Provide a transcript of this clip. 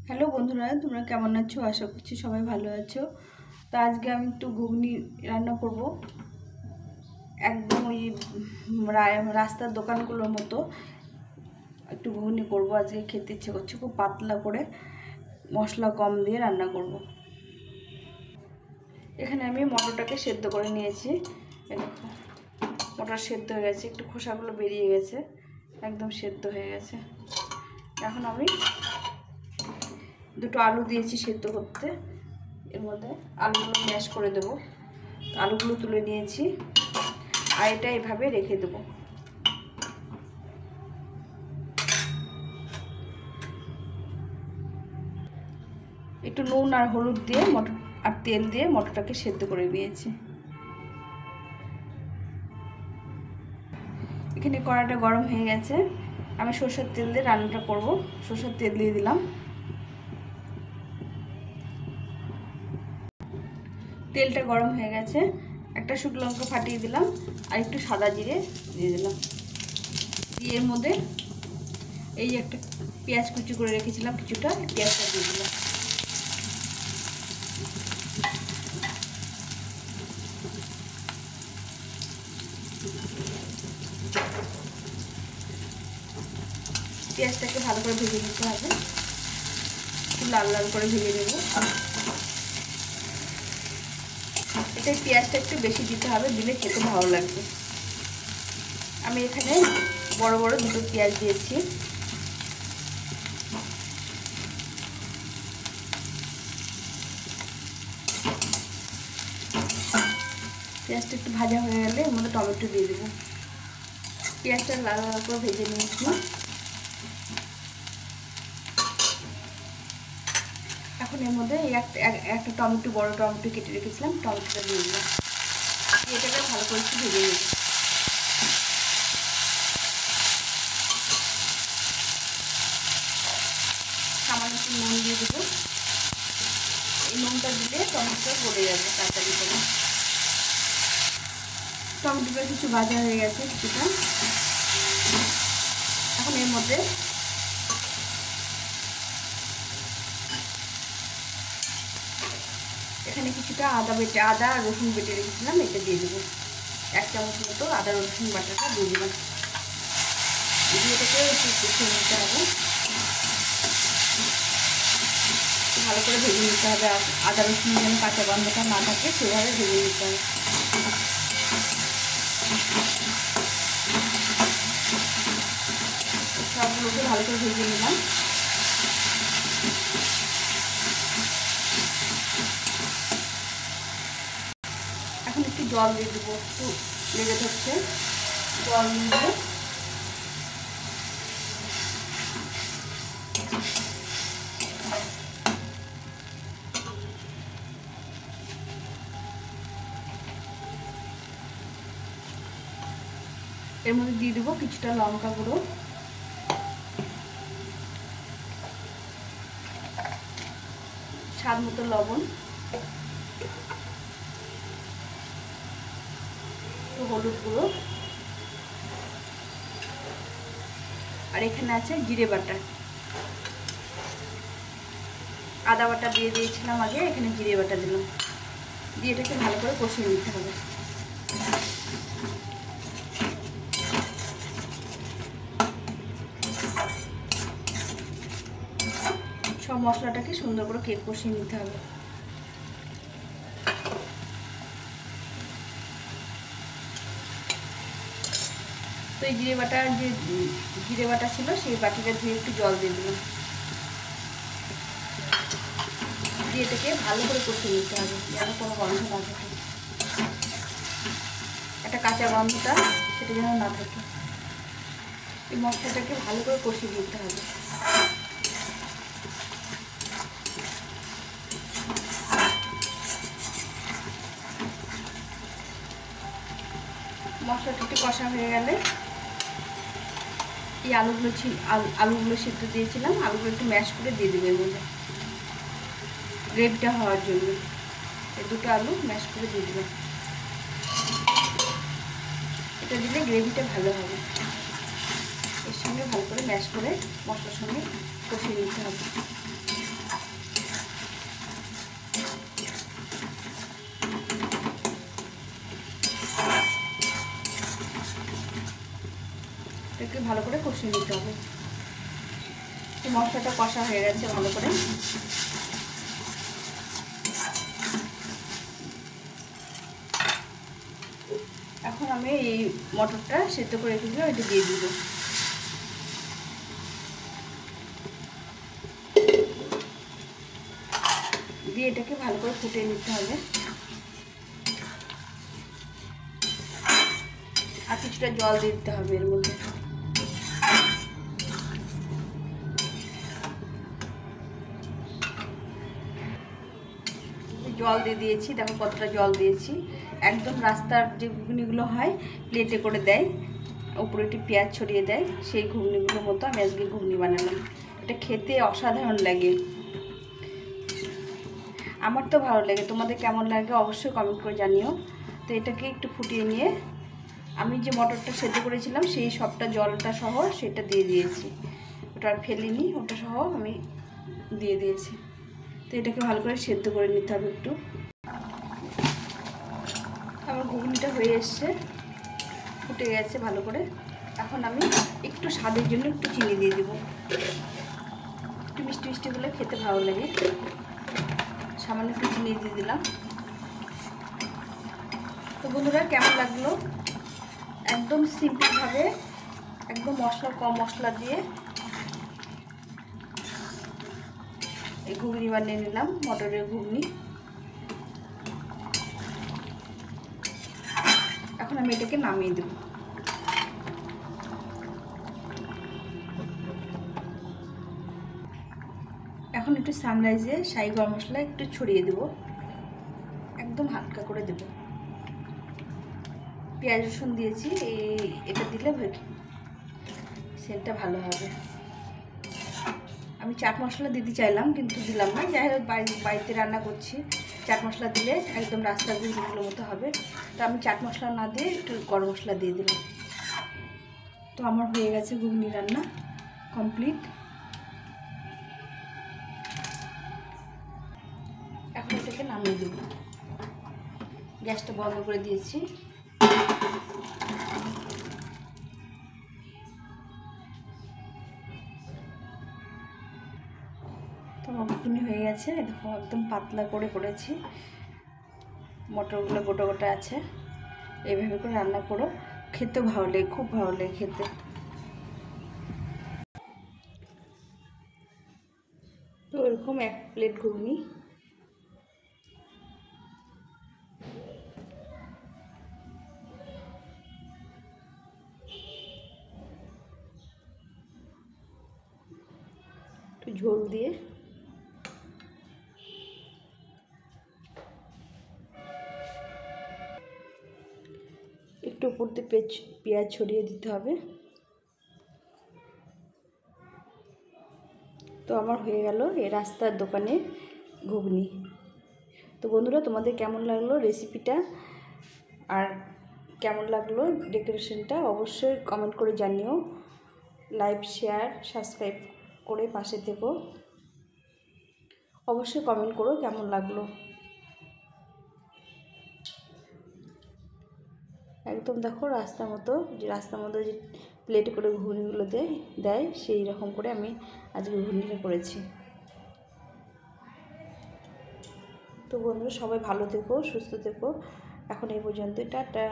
Hello বন্ধুরা, তোমরা কেমন আছো? আশা করছি সবাই ভালো আছো। তো আজকে আমি একটু ঘুগনি রান্না করব, একদম ওই রাস্তার দোকানগুলোর মতো একটু ঘুগনি করব। আজকে খেতে ইচ্ছে করছে, খুব পাতলা করে মশলা কম দিয়ে রান্না করব। এখানে আমি মটরটাকে সেদ্ধ করে নিয়েছি। মটর সেদ্ধ হয়ে গেছে, একটু খোসাগুলো বেরিয়ে গেছে, একদম সেদ্ধ হয়ে গেছে। এখন আমি দুটো আলু দিয়েছি সেদ্ধ করতে, এর মধ্যে আলুগুলো ম্যাশ করে দেবো। আলুগুলো তুলে নিয়েছি আর এটা এভাবে রেখে দেবো। একটু নুন আর হলুদ দিয়ে মটর আর তেল দিয়ে মটরটাকে সেদ্ধ করে নিয়েছি। এখানে কড়াইটা গরম হয়ে গেছে, আমি সরষের তেল দিয়ে রান্নাটা করব। সরষের তেল দিয়ে দিলাম, তেলটা গরম হয়ে গেছে। একটা শুকনো লঙ্কা ফাটিয়ে দিলাম আর একটু সাদা জিরে দিয়ে দিলাম। দিয়ে এর মধ্যে এই একটা পেঁয়াজ কুচি করে রেখেছিলাম, কিছুটা পেঁয়াজটা দিয়ে দিলাম। পেঁয়াজটাকে ভালো করে ভেজে নিতে হবে, একটু লাল লাল করে ভেজে নেব। এটাই পেঁয়াজটা একটু বেশি দিতে হবে, দিলে খেতে ভালো লাগবে। আমি এখানে বড় বড় দুটো পেঁয়াজ দিয়েছি। পেঁয়াজটা একটু ভাজা হয়ে গেলে এর মধ্যে টমেটো দিয়ে দেবো। পেঁয়াজটা লাল লাল করে ভেজে নিয়েছি। এখন এর মধ্যে একটা টমেটো, বড় টমেটো কেটে রেখেছিলাম, টমেটোটা দিয়ে দিলাম। এটাকে ভালো করে একটু ভেজে নেব। সামান্য একটু নুন দিয়ে দেবো। এই নুনটা দিলে টমেটোটা গলে যাবে তাড়াতাড়ি করে। টমেটোটা কিছু ভাজা হয়ে গেছে কিছুটা। এখন এর মধ্যে এখানে কিছুটা আদা আর রসুন বেটে রেখেছিলাম, এটা দিয়ে দেবো। 1 চামচ মতো আদা রসুন বাটাটা দিয়ে দিলাম। দিয়ে এটাকে একটু কষিয়ে নিতে হবে, ভালো করে ভেজে নিতে হবে। আদা রসুন যেন কাঁচা গন্ধটা না থাকে সেভাবে ভেজে নিতে হবে। সবগুলোকে ভালো করে ভেজে নিলাম। এখন একটু জল দিয়ে দেবো, একটু লেগে থাকছে, জল দিয়ে এর মধ্যে দিয়ে দেবো কিছুটা লঙ্কা গুঁড়ো, স্বাদ মতো লবণ, একটু হলুদ গুঁড়ো, আর এখানে আছে জিরে বাটা। আদা বাটা দিয়ে দিয়েছিলাম আগে, এখানে জিরে বাটা দিলাম। দিয়ে এটাকে ভালো করে কষিয়ে নিতে হবে। সব মশলাটাকে সুন্দর করে কষিয়ে নিতে হবে। তো এই জিরে বাটা ছিল, সেই বাটিটা ধুয়ে একটু জল দিয়ে দিলাম। দিয়ে এটাকে ভালো করে কষিয়ে নিতে হবে, যেন কোনো গন্ধ না থাকে, একটা কাঁচা গন্ধটা সেটা যেন না থাকে। এই মশলাটাকে ভালো করে কষিয়ে নিতে হবে। মশলাটা একটু কষা হয়ে গেলে এই আলুগুলো সিদ্ধ দিয়েছিলাম, আলুগুলো একটু ম্যাশ করে দিয়ে দেবে এর মধ্যে গ্রেভিটা হওয়ার জন্য। এই দুটো আলু ম্যাশ করে দিয়ে দেবেন, এটা দিলে গ্রেভিটা ভালো হবে। এর সঙ্গে ভালো করে ম্যাশ করে মশলার সঙ্গে কষিয়ে নিতে হবে। ভালো করে কষিয়ে নিতে হবে। মশলাটা কষা হয়ে গেছে ভালো করে। এখন আমি এই মটরটা সেদ্ধ করে রেখেছিলাম, এটা দিয়ে দিব। দিয়ে এটাকে ভালো করে ফুটিয়ে নিতে হবে। আর কিছুটা জল দিয়ে দিতে হবে এর মধ্যে। জল দিয়ে দিয়েছি, দেখো কতটা জল দিয়েছি। একদম রাস্তার যে ঘুগনিগুলো হয় প্লেটে করে দেয়, উপরে একটি পেঁয়াজ ছড়িয়ে দেয়, সেই ঘুগনিগুলোর মতো আমি আজকে ঘুগনি বানালাম। এটা খেতে অসাধারণ লাগে, আমার তো ভালো লাগে। তোমাদের কেমন লাগে অবশ্যই কমেন্ট করে জানিও। তো এটাকে একটু ফুটিয়ে নিয়ে আমি যে মটরটা সেদ্ধ করেছিলাম সেই সবটা জলটা সহ সেটা দিয়ে দিয়েছি। ওটা আর ফেলিনি, ওটা সহ আমি দিয়ে দিয়েছি। তো এটাকে ভালো করে সেদ্ধ করে নিতে হবে একটু। আমার ঘুগনিটা হয়ে এসছে, ফুটে গেছে ভালো করে। এখন আমি একটু স্বাদের জন্য একটু চিনি দিয়ে দেবো, একটু মিষ্টি মিষ্টি হলে খেতে ভালো লাগে। সামান্য একটু চিনি দিয়ে দিলাম। তো বন্ধুরা কেমন লাগলো? একদম সিম্পলভাবে, একদম মশলা কম মশলা দিয়ে এই ঘুগনি বানিয়ে নিলাম, মটরের ঘুগনি। এখন আমি এটাকে নামিয়ে দেব। এখন একটু সানরাইজে শাহি গরম মশলা একটু ছড়িয়ে দেব, একদম হালকা করে দেব। পেঁয়াজ রসুন দিয়েছি, এটা দিলে সেন্টটা ভালো হবে। আমি চাট মশলা দিতে চাইলাম কিন্তু দিলাম না। যাই হোক, বাড়িতে রান্না করছি, চাট মশলা দিলে একদম রাস্তার ঘুগনিগুলোর মতো হবে। তো আমি চাট মশলা না দিয়ে একটু গরম মশলা দিয়ে দিলাম। তো আমার হয়ে গেছে ঘুগনি রান্না কমপ্লিট। এখন এটাকে নামিয়ে দেব। গ্যাসটা বন্ধ করে দিয়েছি। তো আমার ঘুগনি হয়ে গেছে, দেখো একদম পাতলা করে করেছি। মটরগুলো গোটা গোটা আছে। এইভাবে করে রান্না করো, খেতে ভালো লাগে, খুব ভালো লাগে খেতে। তো এরকম এক প্লেট ঘুগনি। একটু ঝোল দিয়ে একটু উপর দিয়ে পেঁয়াজ ছড়িয়ে দিতে হবে। তো আমার হয়ে গেল এই রাস্তার দোকানে ঘুগনি। তো বন্ধুরা, তোমাদের কেমন লাগলো রেসিপিটা আর কেমন লাগলো ডেকোরেশনটা অবশ্যই কমেন্ট করে জানিও। লাইক, শেয়ার, সাবস্ক্রাইব করে পাশে থেকো। অবশ্যই কমেন্ট করো কেমন লাগলো। একদম দেখো রাস্তার মতো যে প্লেটে করে ঘুগনিগুলো দেয় সেই রকম করে আমি আজকে ঘুগনিটা করেছি। তো বন্ধুরা, সবাই ভালো থেকো, সুস্থ থেকো। এখন এই পর্যন্তই, টাটা।